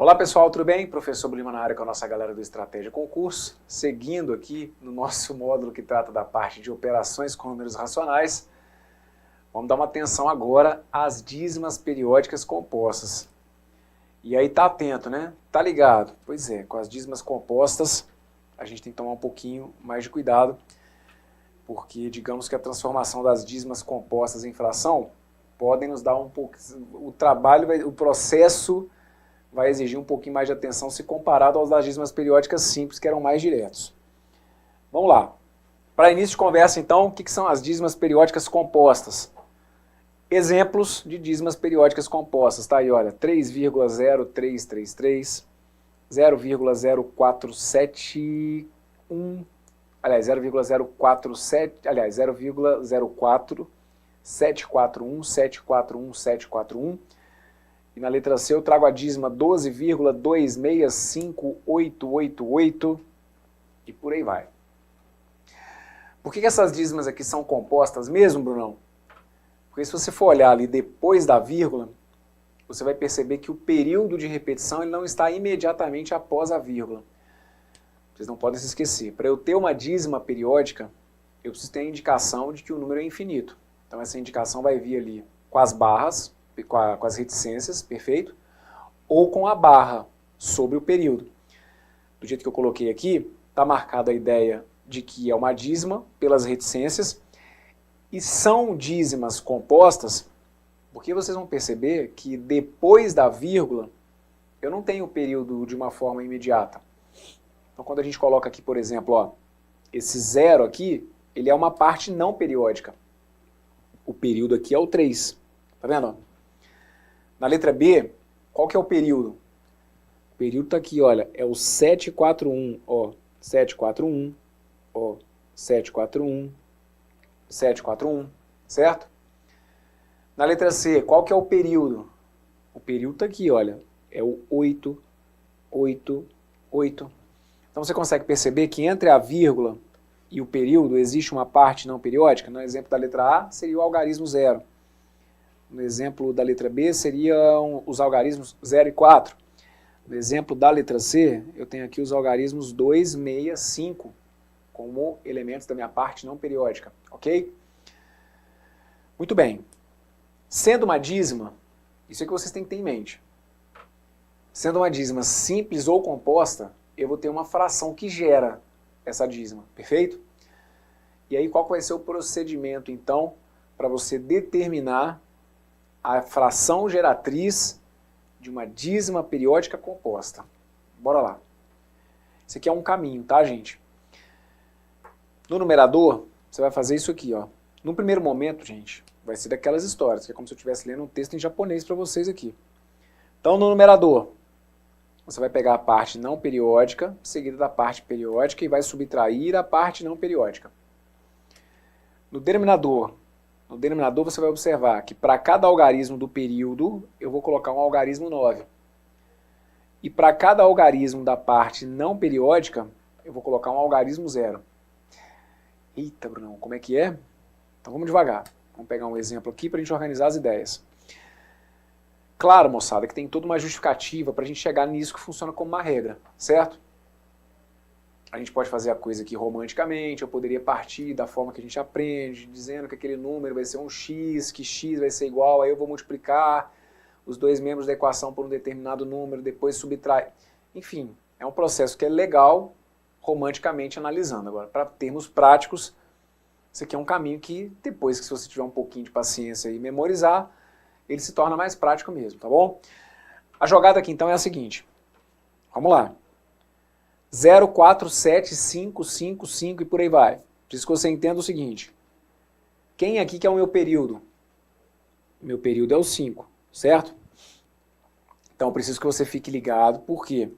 Olá pessoal, tudo bem? Professor Lima na área com a nossa galera do Estratégia Concurso. Seguindo aqui no nosso módulo que trata da parte de operações com números racionais, vamos dar uma atenção agora às dízimas periódicas compostas. E aí tá atento, né? Tá ligado? Pois é, com as dízimas compostas a gente tem que tomar um pouquinho mais de cuidado, porque digamos que a transformação das dízimas compostas em fração podem nos dar um pouco... O trabalho, o processo vai exigir um pouquinho mais de atenção se comparado aos das dízimas periódicas simples, que eram mais diretos. Vamos lá. Para início de conversa, então, o que são as dízimas periódicas compostas? Exemplos de dízimas periódicas compostas. Tá aí, olha, 3,0333, 0,0471, aliás, 0,047, aliás, 0,04, 741, 741, 741. E na letra C eu trago a dízima 12,265888 e por aí vai. Por que essas dízimas aqui são compostas mesmo, Brunão? Porque se você for olhar ali depois da vírgula, você vai perceber que o período de repetição ele não está imediatamente após a vírgula. Vocês não podem se esquecer. Para eu ter uma dízima periódica, eu preciso ter a indicação de que o número é infinito. Então essa indicação vai vir ali com as barras, com as reticências, perfeito? Ou com a barra sobre o período. Do jeito que eu coloquei aqui, está marcada a ideia de que é uma dízima pelas reticências e são dízimas compostas, porque vocês vão perceber que depois da vírgula eu não tenho o período de uma forma imediata. Então quando a gente coloca aqui, por exemplo, ó, esse zero aqui, ele é uma parte não periódica. O período aqui é o 3. Tá vendo? Na letra B, qual que é o período? O período está aqui, olha, é o 741, ó, 741, ó, 741, 741, certo? Na letra C, qual que é o período? O período está aqui, olha, é o 8, 8, 8. Então você consegue perceber que entre a vírgula e o período existe uma parte não periódica. No exemplo da letra A, seria o algarismo 0. No exemplo da letra B, seriam os algarismos 0 e 4. No exemplo da letra C, eu tenho aqui os algarismos 2, 6, 5, como elementos da minha parte não periódica, ok? Muito bem. Sendo uma dízima, isso é que vocês têm que ter em mente. Sendo uma dízima simples ou composta, eu vou ter uma fração que gera essa dízima, perfeito? E aí qual vai ser o procedimento, então, para você determinar a fração geratriz de uma dízima periódica composta? Bora lá. Esse aqui é um caminho, tá, gente? No numerador, você vai fazer isso aqui, ó. No primeiro momento, gente, vai ser daquelas histórias, que é como se eu estivesse lendo um texto em japonês para vocês aqui. Então, no numerador, você vai pegar a parte não periódica, seguida da parte periódica, e vai subtrair a parte não periódica. No denominador você vai observar que para cada algarismo do período, eu vou colocar um algarismo 9. E para cada algarismo da parte não periódica, eu vou colocar um algarismo 0. Eita, Brunão, como é que é? Então vamos devagar. Vamos pegar um exemplo aqui para a gente organizar as ideias. Claro, moçada, que tem toda uma justificativa para a gente chegar nisso que funciona como uma regra, certo? A gente pode fazer a coisa aqui romanticamente, eu poderia partir da forma que a gente aprende, dizendo que aquele número vai ser um x, que x vai ser igual, aí eu vou multiplicar os dois membros da equação por um determinado número, depois subtrai. Enfim, é um processo que é legal, romanticamente analisando. Agora, para termos práticos, isso aqui é um caminho que, depois que se você tiver um pouquinho de paciência e memorizar, ele se torna mais prático mesmo, tá bom? A jogada aqui então é a seguinte, vamos lá. 0, 4, 7, 5, 5, 5 e por aí vai. Preciso que você entenda o seguinte. Quem aqui que é o meu período? O meu período é o 5, certo? Então eu preciso que você fique ligado, porque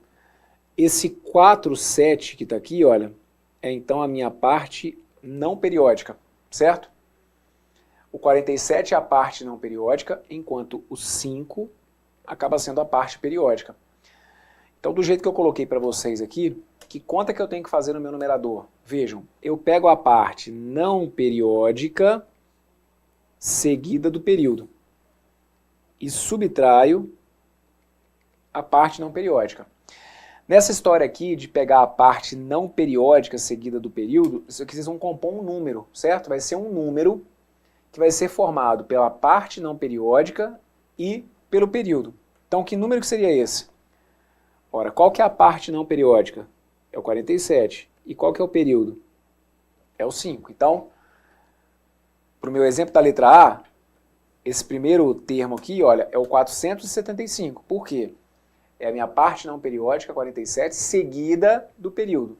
esse 4, 7 que está aqui, olha, é então a minha parte não periódica, certo? O 47 é a parte não periódica, enquanto o 5 acaba sendo a parte periódica. Então, do jeito que eu coloquei para vocês aqui, que conta que eu tenho que fazer no meu numerador? Vejam, eu pego a parte não periódica seguida do período e subtraio a parte não periódica. Nessa história aqui de pegar a parte não periódica seguida do período, isso aqui vocês vão compor um número, certo? Vai ser um número que vai ser formado pela parte não periódica e pelo período. Então, que número que seria esse? Ora, qual que é a parte não periódica? É o 47. E qual que é o período? É o 5. Então, para o meu exemplo da letra A, esse primeiro termo aqui, olha, é o 475. Por quê? É a minha parte não periódica, 47, seguida do período.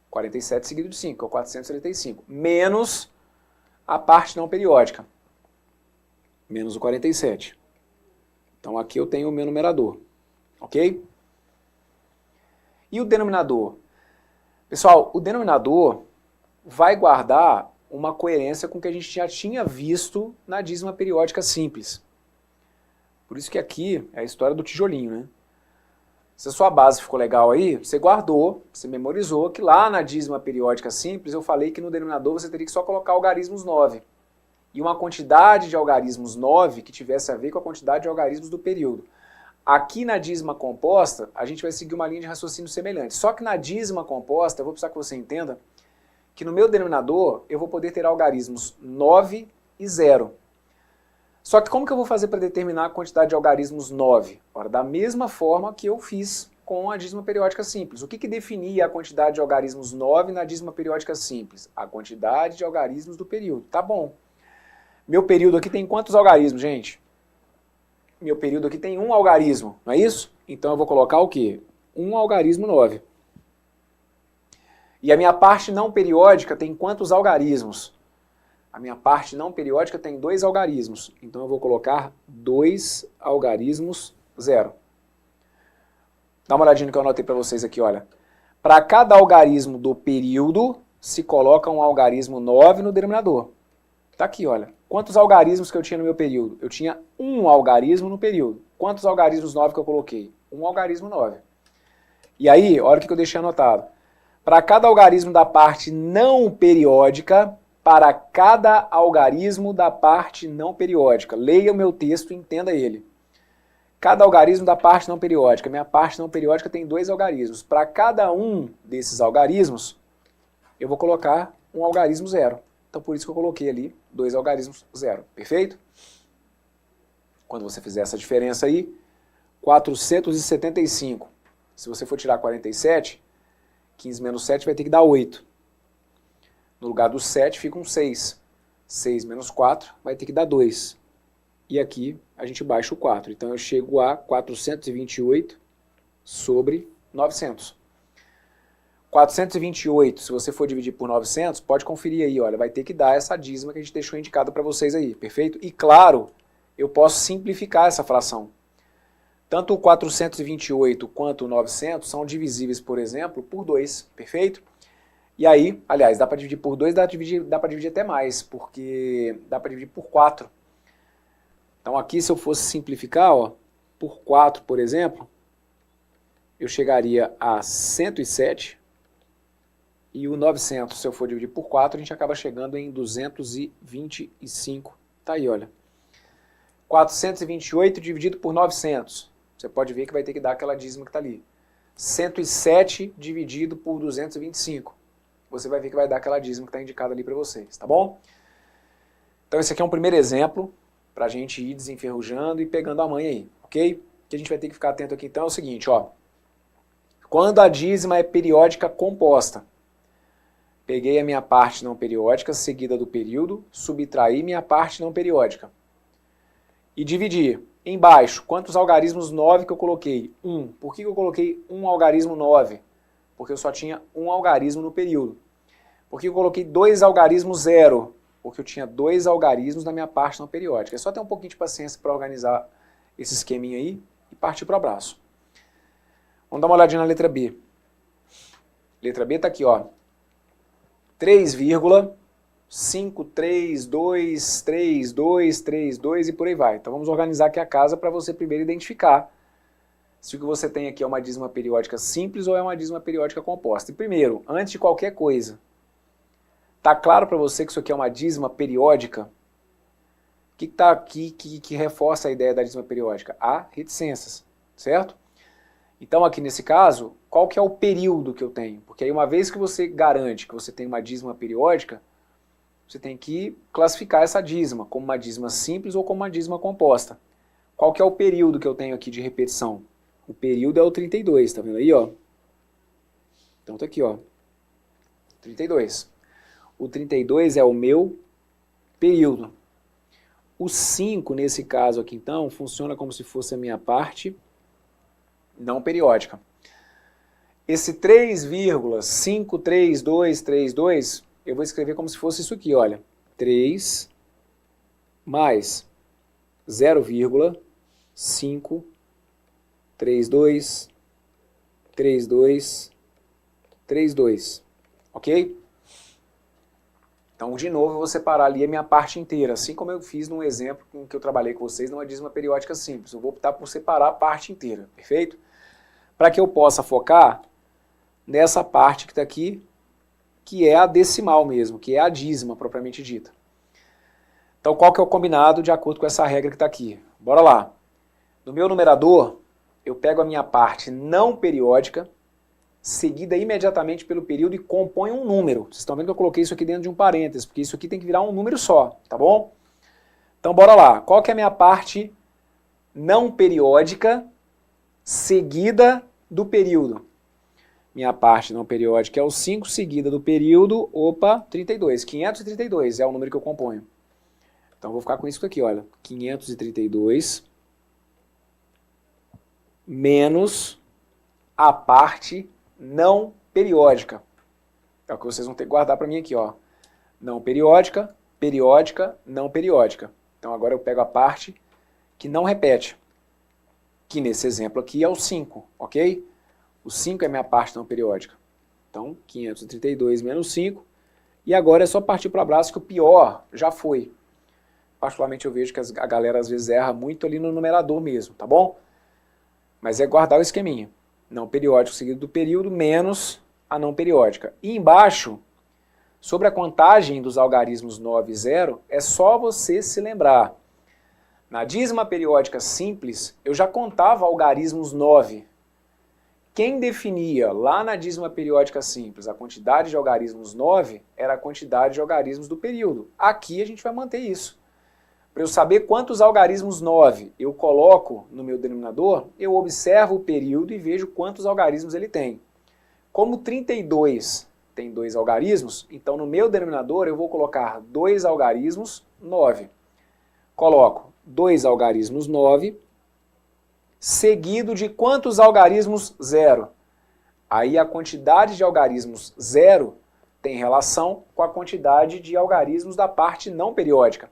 47 seguido de 5, é o 475. Menos a parte não periódica. Menos o 47. Então aqui eu tenho o meu numerador. Ok? E o denominador? Pessoal, o denominador vai guardar uma coerência com o que a gente já tinha visto na dízima periódica simples. Por isso que aqui é a história do tijolinho, né? Se a sua base ficou legal aí, você guardou, você memorizou que lá na dízima periódica simples eu falei que no denominador você teria que só colocar algarismos 9. E uma quantidade de algarismos 9 que tivesse a ver com a quantidade de algarismos do período. Aqui na dízima composta, a gente vai seguir uma linha de raciocínio semelhante. Só que na dízima composta, eu vou precisar que você entenda que no meu denominador eu vou poder ter algarismos 9 e 0. Só que como que eu vou fazer para determinar a quantidade de algarismos 9? Ora, da mesma forma que eu fiz com a dízima periódica simples. O que definia a quantidade de algarismos 9 na dízima periódica simples? A quantidade de algarismos do período. Tá bom. Meu período aqui tem quantos algarismos, gente? Meu período aqui tem um algarismo, não é isso? Então eu vou colocar o quê? Um algarismo 9. E a minha parte não periódica tem quantos algarismos? A minha parte não periódica tem 2 algarismos. Então eu vou colocar 2 algarismos 0. Dá uma olhadinha no que eu anotei para vocês aqui, olha. Para cada algarismo do período, se coloca um algarismo 9 no denominador. Tá aqui, olha. Quantos algarismos que eu tinha no meu período? Eu tinha um algarismo no período. Quantos algarismos 9 que eu coloquei? Um algarismo 9. E aí, olha o que eu deixei anotado. Para cada algarismo da parte não periódica, para cada algarismo da parte não periódica. Leia o meu texto e entenda ele. Cada algarismo da parte não periódica. Minha parte não periódica tem 2 algarismos. Para cada um desses algarismos, eu vou colocar um algarismo 0. Então por isso que eu coloquei ali 2 algarismos 0. Perfeito? Quando você fizer essa diferença aí, 475. Se você for tirar 47, 15 menos 7 vai ter que dar 8. No lugar do 7 fica um 6. 6 menos 4 vai ter que dar 2. E aqui a gente baixa o 4. Então eu chego a 428 sobre 900. 428, se você for dividir por 900, pode conferir aí, olha, vai ter que dar essa dízima que a gente deixou indicada para vocês aí, perfeito? E claro, eu posso simplificar essa fração. Tanto o 428 quanto o 900 são divisíveis, por exemplo, por 2, perfeito? E aí, aliás, dá para dividir por 2, dá para dividir até mais, porque dá para dividir por 4. Então aqui, se eu fosse simplificar, ó, por 4, por exemplo, eu chegaria a 107, e o 900, se eu for dividir por 4, a gente acaba chegando em 225. Tá aí, olha. 428 dividido por 900. Você pode ver que vai ter que dar aquela dízima que está ali. 107 dividido por 225. Você vai ver que vai dar aquela dízima que está indicada ali para vocês, tá bom? Então esse aqui é um primeiro exemplo para a gente ir desenferrujando e pegando a manha aí, ok? O que a gente vai ter que ficar atento aqui então é o seguinte, ó. Quando a dízima é periódica composta, peguei a minha parte não periódica, seguida do período, subtraí minha parte não periódica. E dividi. Embaixo, quantos algarismos 9 que eu coloquei? 1. Por que eu coloquei um algarismo 9? Porque eu só tinha um algarismo no período. Por que eu coloquei 2 algarismos 0? Porque eu tinha 2 algarismos na minha parte não periódica. É só ter um pouquinho de paciência para organizar esse esqueminha aí e partir para o abraço. Vamos dar uma olhadinha na letra B. Letra B está aqui, ó. 3,5323232 e por aí vai. Então vamos organizar aqui a casa para você primeiro identificar se o que você tem aqui é uma dízima periódica simples ou é uma dízima periódica composta. E primeiro, antes de qualquer coisa, tá claro para você que isso aqui é uma dízima periódica? O que está aqui que reforça a ideia da dízima periódica? Há reticências, certo? Então aqui nesse caso, qual que é o período que eu tenho? Porque aí uma vez que você garante que você tem uma dízima periódica, você tem que classificar essa dízima como uma dízima simples ou como uma dízima composta. Qual que é o período que eu tenho aqui de repetição? O período é o 32, tá vendo aí, ó? Então tá aqui, ó. 32. O 32 é o meu período. O 5, nesse caso aqui, então, funciona como se fosse a minha parte não periódica. Esse 3,53232, eu vou escrever como se fosse isso aqui, olha. 3 mais 0,5323232, ok? Então, de novo, eu vou separar ali a minha parte inteira, assim como eu fiz num exemplo em que eu trabalhei com vocês numa dízima periódica simples. Eu vou optar por separar a parte inteira, perfeito? Para que eu possa focar nessa parte que está aqui, que é a decimal mesmo, que é a dízima propriamente dita. Então, qual que é o combinado de acordo com essa regra que está aqui? Bora lá. No meu numerador, eu pego a minha parte não periódica, seguida imediatamente pelo período e compõe um número. Vocês estão vendo que eu coloquei isso aqui dentro de um parênteses, porque isso aqui tem que virar um número só, tá bom? Então, bora lá. Qual que é a minha parte não periódica seguida do período? Minha parte não periódica é o 5, seguida do período, 32. 532 é o número que eu componho. Então, vou ficar com isso aqui, olha. 532 menos a parte não periódica. É o que vocês vão ter que guardar para mim aqui, ó. Não periódica, periódica, não periódica. Então, agora eu pego a parte que não repete, que nesse exemplo aqui é o 5, ok? O 5 é minha parte não periódica. Então, 532 menos 5. E agora é só partir para o abraço, que o pior já foi. Particularmente eu vejo que a galera às vezes erra muito ali no numerador mesmo, tá bom? Mas é guardar o esqueminha. Não periódico seguido do período menos a não periódica. E embaixo, sobre a contagem dos algarismos 9 e 0, é só você se lembrar. Na dízima periódica simples, eu já contava algarismos 9. Quem definia lá na dízima periódica simples a quantidade de algarismos 9 era a quantidade de algarismos do período. Aqui a gente vai manter isso. Para eu saber quantos algarismos 9 eu coloco no meu denominador, eu observo o período e vejo quantos algarismos ele tem. Como 32 tem 2 algarismos, então no meu denominador eu vou colocar 2 algarismos 9. Coloco 2 algarismos 9, seguido de quantos algarismos 0? Aí a quantidade de algarismos 0 tem relação com a quantidade de algarismos da parte não periódica.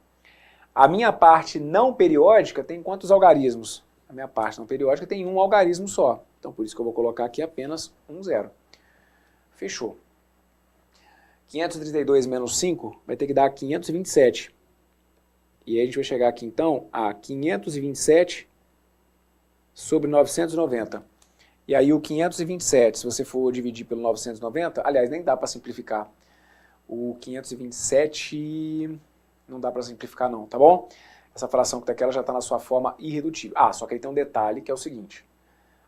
A minha parte não periódica tem quantos algarismos? A minha parte não periódica tem um algarismo só. Então por isso que eu vou colocar aqui apenas um 0. Fechou. 532 menos 5 vai ter que dar 527. E aí a gente vai chegar aqui então a 527 sobre 990. E aí o 527, se você for dividir pelo 990, aliás, nem dá para simplificar. O 527 não dá para simplificar não, tá bom? Essa fração que está aqui, ela já está na sua forma irredutível. Ah, só que aí tem um detalhe que é o seguinte.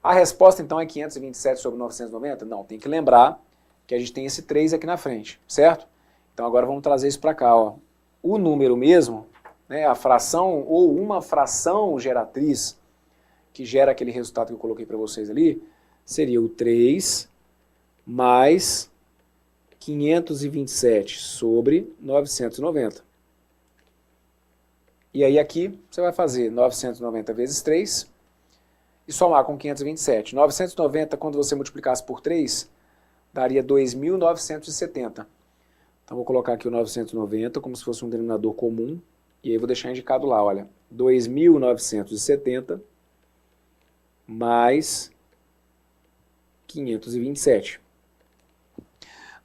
A resposta então é 527 sobre 990? Não, tem que lembrar que a gente tem esse 3 aqui na frente, certo? Então agora vamos trazer isso para cá, ó. O número mesmo, né, a fração ou uma fração geratriz que gera aquele resultado que eu coloquei para vocês ali, seria o 3 mais 527 sobre 990. E aí aqui você vai fazer 990 vezes 3 e somar com 527. 990, quando você multiplicasse por 3, daria 2.970. Então vou colocar aqui o 990 como se fosse um denominador comum. E aí vou deixar indicado lá, olha, 2.970 mais 527.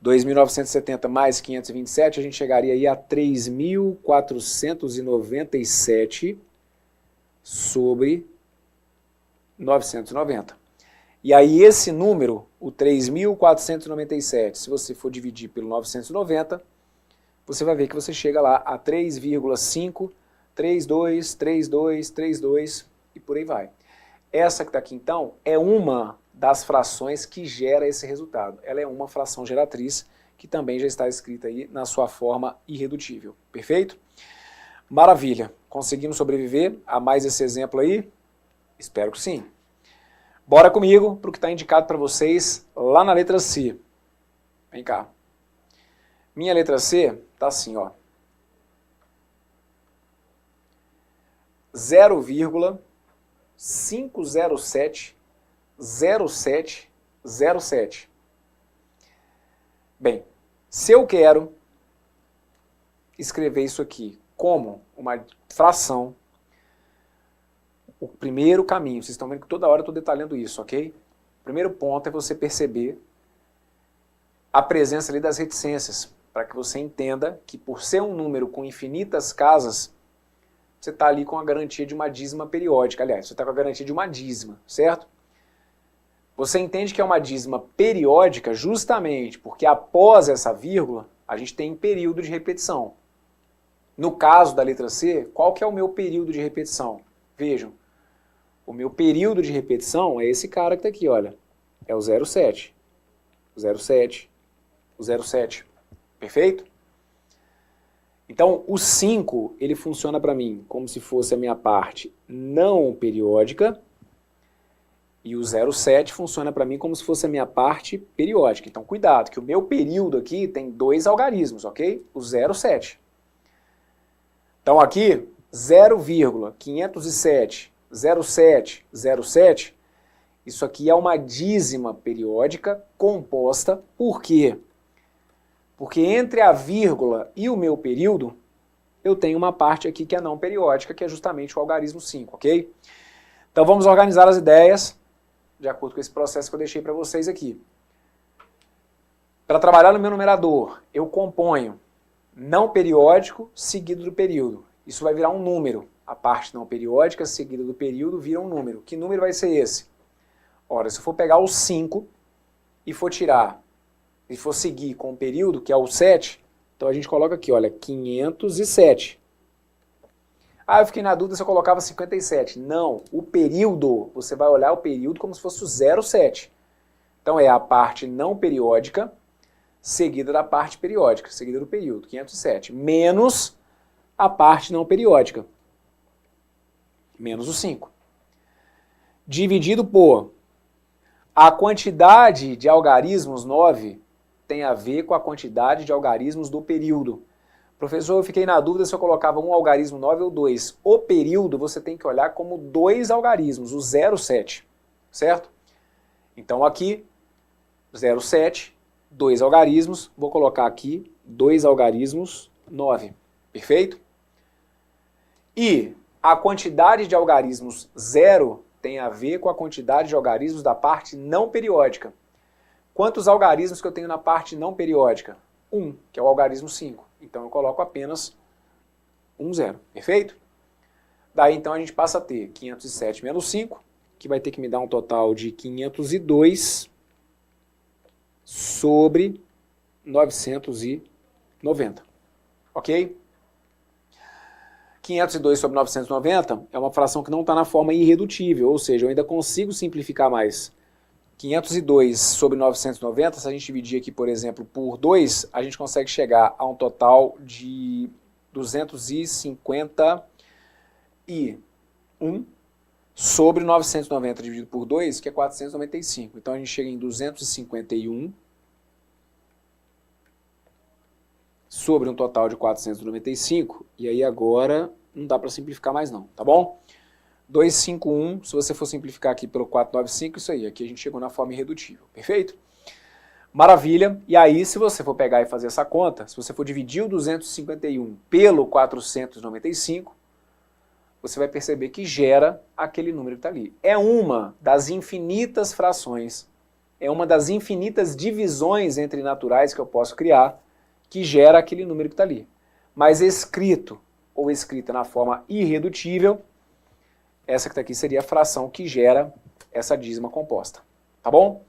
2.970 mais 527, a gente chegaria aí a 3.497 sobre 990. E aí esse número, o 3.497, se você for dividir pelo 990, você vai ver que você chega lá a 3,532, 32, 32 e por aí vai. Essa que está aqui então é uma das frações que gera esse resultado. Ela é uma fração geratriz, que também já está escrita aí na sua forma irredutível. Perfeito? Maravilha. Conseguimos sobreviver a mais esse exemplo aí? Espero que sim. Bora comigo para o que está indicado para vocês lá na letra C. Vem cá. Minha letra C está assim, ó. 0,5070707. Bem, se eu quero escrever isso aqui como uma fração, o primeiro caminho, vocês estão vendo que toda hora eu estou detalhando isso, ok? O primeiro ponto é você perceber a presença ali das reticências, para que você entenda que por ser um número com infinitas casas, você está ali com a garantia de uma dízima periódica. Aliás, você está com a garantia de uma dízima, certo? Você entende que é uma dízima periódica justamente porque após essa vírgula, a gente tem período de repetição. No caso da letra C, qual que é o meu período de repetição? Vejam, o meu período de repetição é esse cara que está aqui, olha. É o 0,7. O 0,7. O 0,7. Perfeito? Então, o 5, ele funciona para mim como se fosse a minha parte não periódica, e o 0,7 funciona para mim como se fosse a minha parte periódica. Então, cuidado, que o meu período aqui tem dois algarismos, ok? O 0,7. Então, aqui, 0,507, 0,7, 0,7, isso aqui é uma dízima periódica composta, por quê? Porque entre a vírgula e o meu período, eu tenho uma parte aqui que é não periódica, que é justamente o algarismo 5, ok? Então vamos organizar as ideias de acordo com esse processo que eu deixei para vocês aqui. Para trabalhar no meu numerador, eu componho não periódico seguido do período. Isso vai virar um número. A parte não periódica seguida do período vira um número. Que número vai ser esse? Ora, se eu for pegar o 5 e for tirar e for seguir com o período, que é o 7, então a gente coloca aqui, olha, 507. Ah, eu fiquei na dúvida se eu colocava 57. Não, o período, você vai olhar o período como se fosse o 0,7. Então é a parte não periódica seguida da parte periódica, seguida do período, 507, menos a parte não periódica, menos o 5. Dividido por a quantidade de algarismos 9 tem a ver com a quantidade de algarismos do período. Professor, eu fiquei na dúvida se eu colocava um algarismo 9 ou 2. O período você tem que olhar como dois algarismos, o 0,7, certo? Então aqui, 0,7, dois algarismos, vou colocar aqui dois algarismos 9, perfeito? E a quantidade de algarismos 0 tem a ver com a quantidade de algarismos da parte não periódica. Quantos algarismos que eu tenho na parte não periódica? 1, que é o algarismo 5. Então eu coloco apenas 0, perfeito? Daí então a gente passa a ter 507 menos 5, que vai ter que me dar um total de 502 sobre 990, ok? 502 sobre 990 é uma fração que não está na forma irredutível, ou seja, eu ainda consigo simplificar mais. 502 sobre 990, se a gente dividir aqui, por exemplo, por 2, a gente consegue chegar a um total de 251 sobre 990 dividido por 2, que é 495. Então a gente chega em 251 sobre um total de 495, e aí agora não dá para simplificar mais não, tá bom? 251, se você for simplificar aqui pelo 495, isso aí, aqui a gente chegou na forma irredutível, perfeito? Maravilha, e aí se você for pegar e fazer essa conta, se você for dividir o 251 pelo 495, você vai perceber que gera aquele número que está ali. É uma das infinitas frações, é uma das infinitas divisões entre naturais que eu posso criar, que gera aquele número que está ali. Mas escrito, ou escrita na forma irredutível, essa que está aqui seria a fração que gera essa dízima composta, tá bom?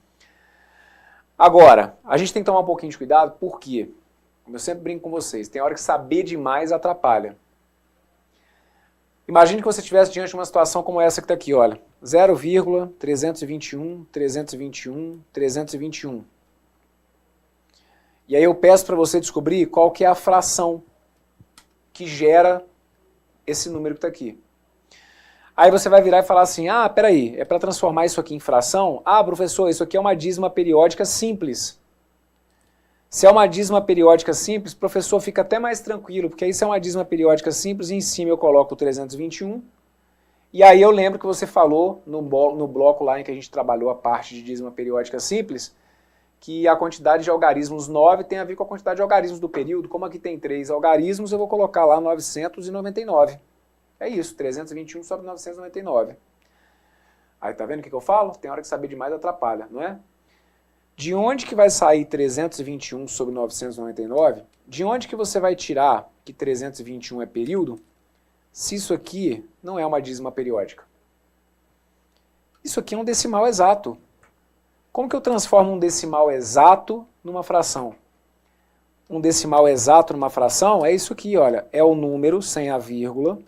Agora, a gente tem que tomar um pouquinho de cuidado, porque, como eu sempre brinco com vocês, tem hora que saber demais atrapalha. Imagine que você estivesse diante de uma situação como essa que está aqui, olha. 0,321, 321, 321. E aí eu peço para você descobrir qual que é a fração que gera esse número que está aqui. Aí você vai virar e falar assim, ah, peraí, é para transformar isso aqui em fração? Ah, professor, isso aqui é uma dízima periódica simples. Se é uma dízima periódica simples, o professor fica até mais tranquilo, porque aí se é uma dízima periódica simples, em cima eu coloco o 321, e aí eu lembro que você falou no bloco lá em que a gente trabalhou a parte de dízima periódica simples, que a quantidade de algarismos 9 tem a ver com a quantidade de algarismos do período. Como aqui tem 3 algarismos, eu vou colocar lá 999. É isso, 321 sobre 999. Aí tá vendo o que eu falo? Tem hora que saber demais atrapalha, não é? De onde que vai sair 321 sobre 999? De onde que você vai tirar que 321 é período, se isso aqui não é uma dízima periódica? Isso aqui é um decimal exato. Como que eu transformo um decimal exato numa fração? Um decimal exato numa fração é isso aqui, olha. É o número sem a vírgula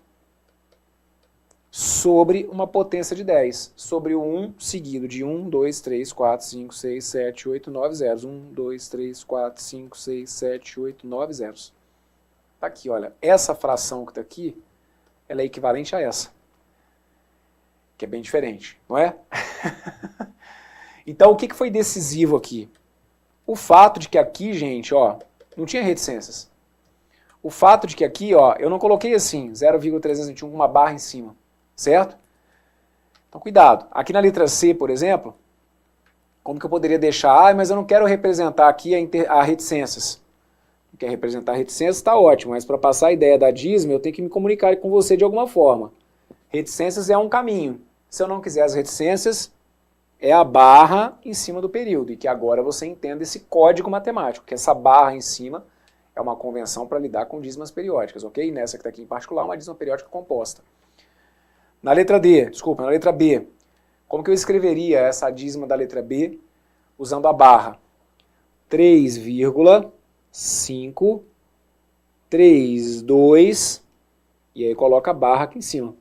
sobre uma potência de 10. Sobre o 1 seguido de 1, 2, 3, 4, 5, 6, 7, 8, 9 zeros. 1, 2, 3, 4, 5, 6, 7, 8, 9 zeros. Tá aqui, olha. Essa fração que está aqui, ela é equivalente a essa. Que é bem diferente, não é? Então, o que foi decisivo aqui? O fato de que aqui, gente, ó, não tinha reticências. O fato de que aqui, ó, eu não coloquei assim, 0,321 com uma barra em cima, certo? Então, cuidado. Aqui na letra C, por exemplo, como que eu poderia deixar? Ah, mas eu não quero representar aqui a reticências. Não quer representar reticências? Está ótimo, mas para passar a ideia da dízima, eu tenho que me comunicar com você de alguma forma. Reticências é um caminho. Se eu não quiser as reticências, é a barra em cima do período, e que agora você entenda esse código matemático, que essa barra em cima é uma convenção para lidar com dízimas periódicas, ok? Nessa que está aqui em particular, uma dízima periódica composta. Na letra B, como que eu escreveria essa dízima da letra B usando a barra? 3,532, e aí coloca a barra aqui em cima,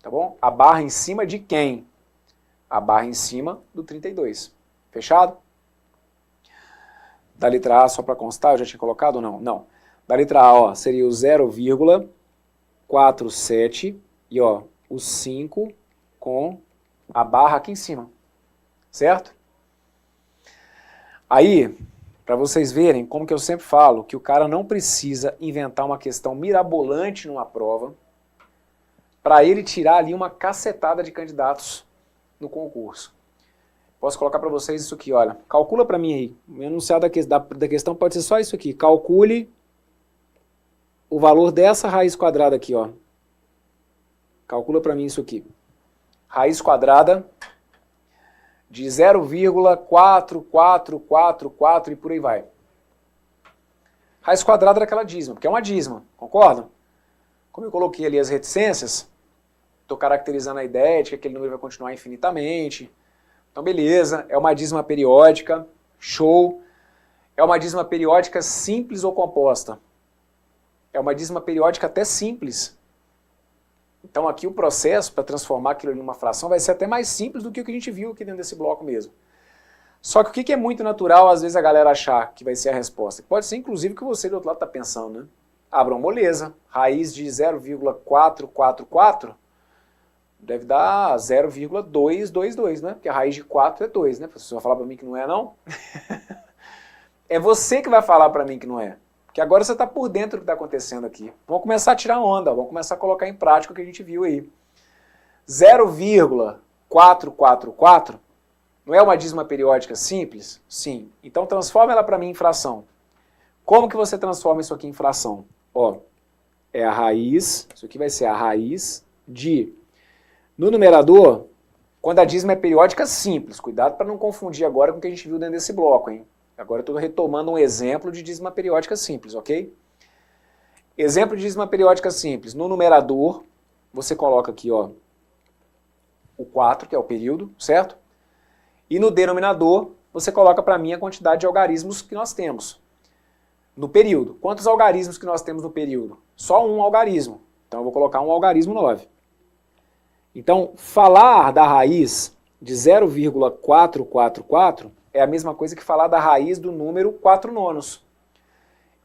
tá bom? A barra em cima de quem? A barra em cima do 32. Fechado? Da letra A, só para constar, eu já tinha colocado ou não? Não. Da letra A, ó, seria o 0,47 e ó, o 5 com a barra aqui em cima. Certo? Aí, para vocês verem como que eu sempre falo, que o cara não precisa inventar uma questão mirabolante numa prova para ele tirar ali uma cacetada de candidatos no concurso. Posso colocar para vocês isso aqui, olha. Calcula para mim aí. O enunciado da questão pode ser só isso aqui. Calcule o valor dessa raiz quadrada aqui, ó. Calcula para mim isso aqui. Raiz quadrada de 0,4444 e por aí vai. Raiz quadrada daquela dízima, porque é uma dízima, concordam? Como eu coloquei ali as reticências, estou caracterizando a ideia de que aquele número vai continuar infinitamente. Então, beleza, é uma dízima periódica, show. É uma dízima periódica simples ou composta? É uma dízima periódica até simples. Então, aqui o processo para transformar aquilo em uma fração vai ser até mais simples do que o que a gente viu aqui dentro desse bloco mesmo. Só que o que é muito natural, às vezes, a galera achar que vai ser a resposta? Pode ser, inclusive, o que você do outro lado está pensando, né? Abram moleza, raiz de 0,444 deve dar 0,222, né? Porque a raiz de 4 é 2, né? Você vai falar para mim que não é, não? É você que vai falar para mim que não é. Porque agora você está por dentro do que está acontecendo aqui. Vamos começar a tirar onda, vamos começar a colocar em prática o que a gente viu aí. 0,444 não é uma dízima periódica simples? Sim. Então transforma ela para mim em fração. Como que você transforma isso aqui em fração? Ó, é a raiz, isso aqui vai ser a raiz de... No numerador, quando a dízima é periódica simples, cuidado para não confundir agora com o que a gente viu dentro desse bloco, hein? Agora eu estou retomando um exemplo de dízima periódica simples, ok? Exemplo de dízima periódica simples. No numerador, você coloca aqui, ó, o 4, que é o período, certo? E no denominador, você coloca para mim a quantidade de algarismos que nós temos no período. Quantos algarismos que nós temos no período? Só um algarismo. Então eu vou colocar um algarismo 9. Então, falar da raiz de 0,444 é a mesma coisa que falar da raiz do número 4 nonos.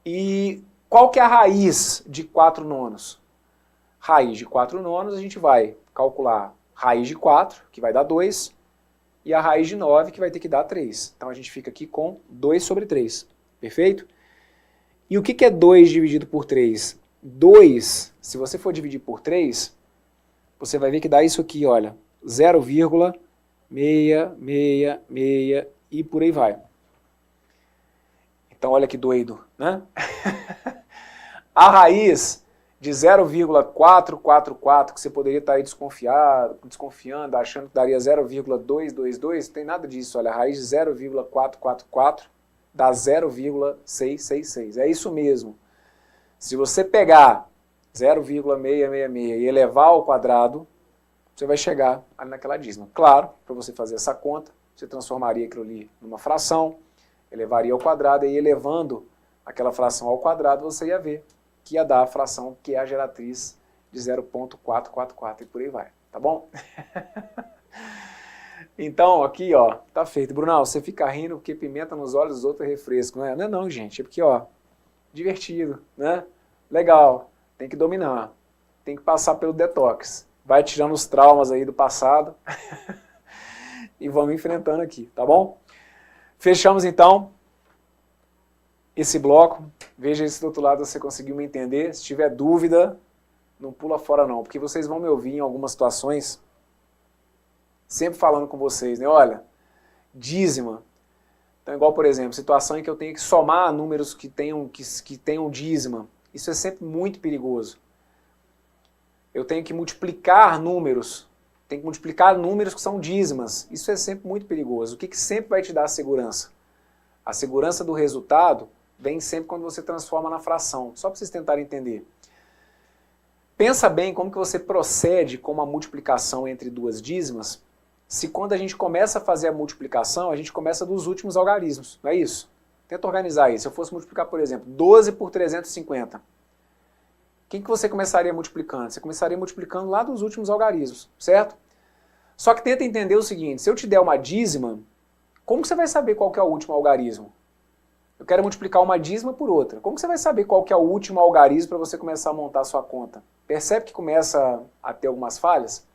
E qual que é a raiz de 4 nonos? Raiz de 4 nonos, a gente vai calcular raiz de 4, que vai dar 2, e a raiz de 9, que vai ter que dar 3. Então a gente fica aqui com 2 sobre 3. Perfeito? E o que é 2 dividido por 3? 2, se você for dividir por 3, você vai ver que dá isso aqui, olha, 0,666 e por aí vai. Então olha que doido, né? A raiz de 0,444, que você poderia estar aí desconfiando, achando que daria 0,222, não tem nada disso, olha, a raiz de 0,444 dá 0,666, é isso mesmo. Se você pegar 0,666 e elevar ao quadrado, você vai chegar ali naquela dízima. Claro, para você fazer essa conta, você transformaria aquilo ali numa fração, elevaria ao quadrado, e elevando aquela fração ao quadrado, você ia ver que ia dar a fração que é a geratriz de 0,444 e por aí vai, tá bom? Então, aqui, ó, tá feito. Brunão, você fica rindo porque pimenta nos olhos dos outros é refresco, né? Não é não, gente, é porque, ó, divertido, né? Legal, tem que dominar, tem que passar pelo detox. Vai tirando os traumas aí do passado e vamos enfrentando aqui, tá bom? Fechamos então esse bloco. Veja se do outro lado você conseguiu me entender. Se tiver dúvida, não pula fora não, porque vocês vão me ouvir em algumas situações, sempre falando com vocês, né? Olha, dízima. Então, igual, por exemplo, situação em que eu tenho que somar números que tenham dízima. Isso é sempre muito perigoso. Eu tenho que multiplicar números. Tem que multiplicar números que são dízimas. Isso é sempre muito perigoso. O que sempre vai te dar a segurança? A segurança do resultado vem sempre quando você transforma na fração. Só para vocês tentarem entender. Pensa bem como que você procede com uma multiplicação entre duas dízimas, se quando a gente começa a fazer a multiplicação, a gente começa dos últimos algarismos, não é isso? Tenta organizar isso. Se eu fosse multiplicar, por exemplo, 12 por 350, quem que você começaria multiplicando? Você começaria multiplicando lá dos últimos algarismos, certo? Só que tenta entender o seguinte, se eu te der uma dízima, como que você vai saber qual que é o último algarismo? Eu quero multiplicar uma dízima por outra. Como que você vai saber qual que é o último algarismo para você começar a montar a sua conta? Percebe que começa a ter algumas falhas?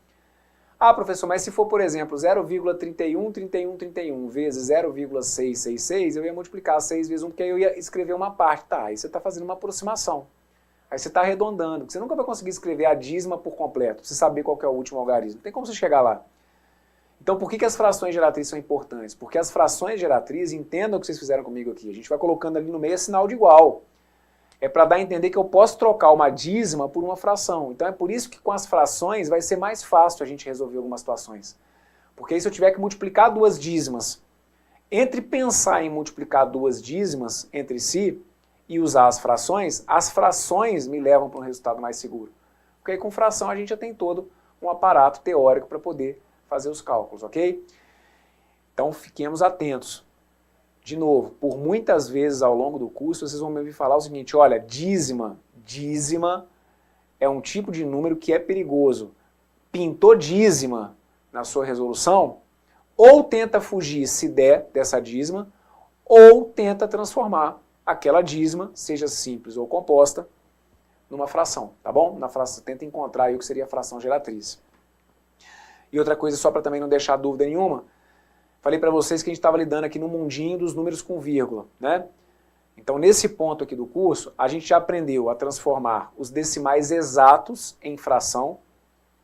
Ah, professor, mas se for, por exemplo, 0,313131 vezes 0,666, eu ia multiplicar 6 vezes 1, porque aí eu ia escrever uma parte. Tá, aí você está fazendo uma aproximação. Aí você está arredondando, porque você nunca vai conseguir escrever a dízima por completo, você saber qual que é o último algarismo. Não tem como você chegar lá. Então, por que as frações geratrizes são importantes? Porque as frações geratrizes, entendam o que vocês fizeram comigo aqui, a gente vai colocando ali no meio sinal de igual. É para dar a entender que eu posso trocar uma dízima por uma fração. Então é por isso que com as frações vai ser mais fácil a gente resolver algumas situações. Porque aí se eu tiver que multiplicar duas dízimas, entre pensar em multiplicar duas dízimas entre si e usar as frações me levam para um resultado mais seguro. Porque aí com fração a gente já tem todo um aparato teórico para poder fazer os cálculos, ok? Então fiquemos atentos. De novo, por muitas vezes ao longo do curso, vocês vão me ouvir falar o seguinte, olha, dízima é um tipo de número que é perigoso. Pintou dízima na sua resolução, ou tenta fugir se der dessa dízima, ou tenta transformar aquela dízima, seja simples ou composta, numa fração, tá bom? Na fração, tenta encontrar aí o que seria a fração geratriz. E outra coisa, só para também não deixar dúvida nenhuma, falei para vocês que a gente estava lidando aqui no mundinho dos números com vírgula, né? Então, nesse ponto aqui do curso, a gente já aprendeu a transformar os decimais exatos em fração.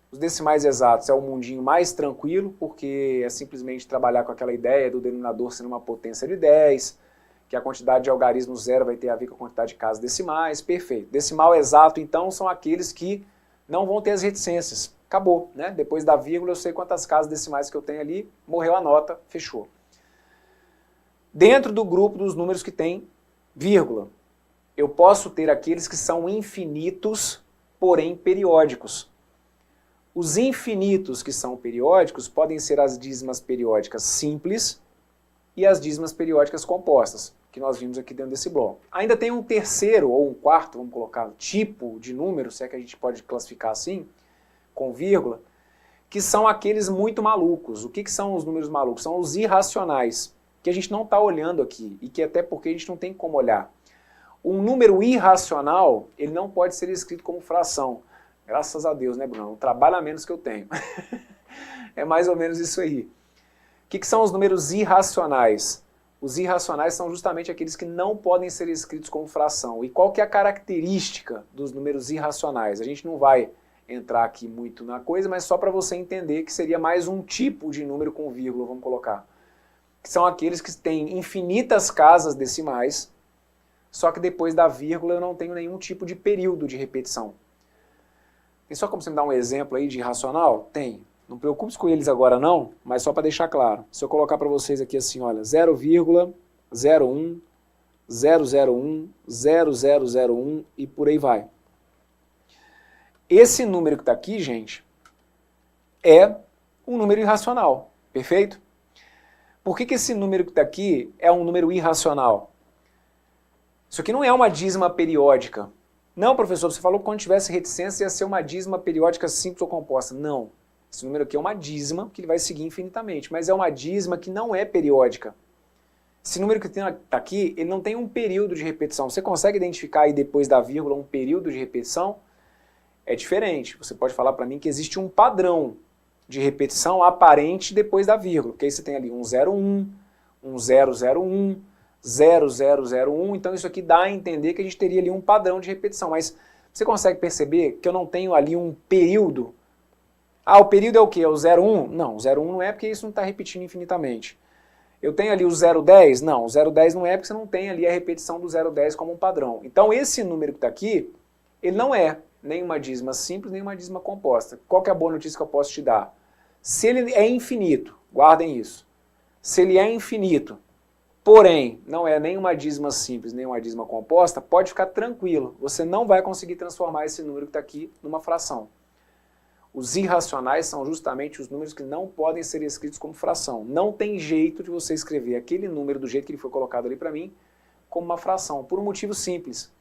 Os decimais exatos é o mundinho mais tranquilo, porque é simplesmente trabalhar com aquela ideia do denominador sendo uma potência de 10, que a quantidade de algarismo zero vai ter a ver com a quantidade de casas decimais, perfeito. Decimal exato, então, são aqueles que não vão ter as reticências. Acabou, né? Depois da vírgula eu sei quantas casas decimais que eu tenho ali, morreu a nota, fechou. Dentro do grupo dos números que tem vírgula, eu posso ter aqueles que são infinitos, porém periódicos. Os infinitos que são periódicos podem ser as dízimas periódicas simples e as dízimas periódicas compostas, que nós vimos aqui dentro desse bloco. Ainda tem um terceiro ou um quarto, vamos colocar, tipo de número, se é que a gente pode classificar assim, com vírgula, que são aqueles muito malucos. O que são os números malucos? São os irracionais, que a gente não está olhando aqui, e que até porque a gente não tem como olhar. Um número irracional, ele não pode ser escrito como fração. Graças a Deus, né, Bruno? Um trabalho a menos que eu tenho. É mais ou menos isso aí. O que são os números irracionais? Os irracionais são justamente aqueles que não podem ser escritos como fração. E qual que é a característica dos números irracionais? A gente não vai entrar aqui muito na coisa, mas só para você entender que seria mais um tipo de número com vírgula, vamos colocar. Que são aqueles que têm infinitas casas decimais, só que depois da vírgula eu não tenho nenhum tipo de período de repetição. Tem só como você me dar um exemplo aí de irracional? Tem. Não preocupe com eles agora não, mas só para deixar claro. Se eu colocar para vocês aqui assim, olha, 0,01, 001, 0001 e por aí vai. Esse número que está aqui, gente, é um número irracional, perfeito? Por que esse número que está aqui é um número irracional? Isso aqui não é uma dízima periódica. Não, professor, você falou que quando tivesse reticência ia ser uma dízima periódica simples ou composta. Não. Esse número aqui é uma dízima que ele vai seguir infinitamente, mas é uma dízima que não é periódica. Esse número que está aqui, ele não tem um período de repetição. Você consegue identificar aí depois da vírgula um período de repetição? É diferente. Você pode falar para mim que existe um padrão de repetição aparente depois da vírgula, porque aí você tem ali um 01, um 001, 0001, então isso aqui dá a entender que a gente teria ali um padrão de repetição, mas você consegue perceber que eu não tenho ali um período? Ah, o período é o quê? É o 01? Não, o 01 não é porque isso não está repetindo infinitamente. Eu tenho ali o 010? Não, o 010 não é porque você não tem ali a repetição do 010 como um padrão. Então esse número que está aqui, ele não é nem uma dízima simples, nem uma dízima composta. Qual que é a boa notícia que eu posso te dar? Se ele é infinito, guardem isso. Se ele é infinito, porém não é nem uma dízima simples, nem uma dízima composta, pode ficar tranquilo. Você não vai conseguir transformar esse número que está aqui numa fração. Os irracionais são justamente os números que não podem ser escritos como fração. Não tem jeito de você escrever aquele número do jeito que ele foi colocado ali para mim como uma fração, por um motivo simples.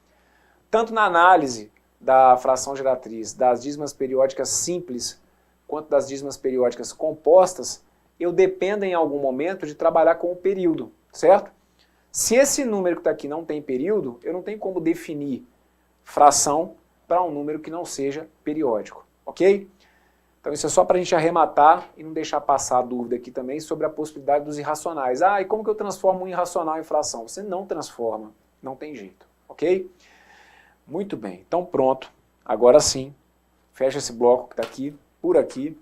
Tanto na análise da fração geratriz, das dízimas periódicas simples, quanto das dízimas periódicas compostas, eu dependo em algum momento de trabalhar com o período, certo? Se esse número que está aqui não tem período, eu não tenho como definir fração para um número que não seja periódico, ok? Então isso é só para a gente arrematar e não deixar passar a dúvida aqui também sobre a possibilidade dos irracionais. Ah, e como que eu transformo um irracional em fração? Você não transforma, não tem jeito, ok? Muito bem, então pronto, agora sim, fecha esse bloco que está aqui, por aqui.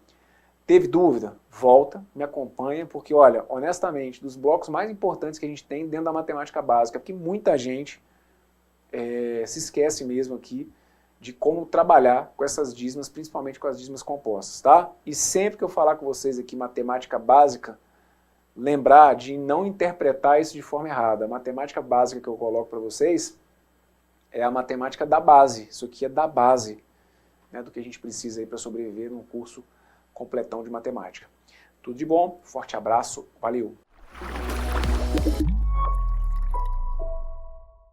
Teve dúvida? Volta, me acompanha, porque olha, honestamente, dos blocos mais importantes que a gente tem dentro da matemática básica, porque muita gente se esquece mesmo aqui de como trabalhar com essas dízimas, principalmente com as dízimas compostas, tá? E sempre que eu falar com vocês aqui matemática básica, lembrar de não interpretar isso de forma errada. A matemática básica que eu coloco para vocês é a matemática da base. Isso aqui é da base, né, do que a gente precisa aí para sobreviver num curso completão de matemática. Tudo de bom, forte abraço, valeu!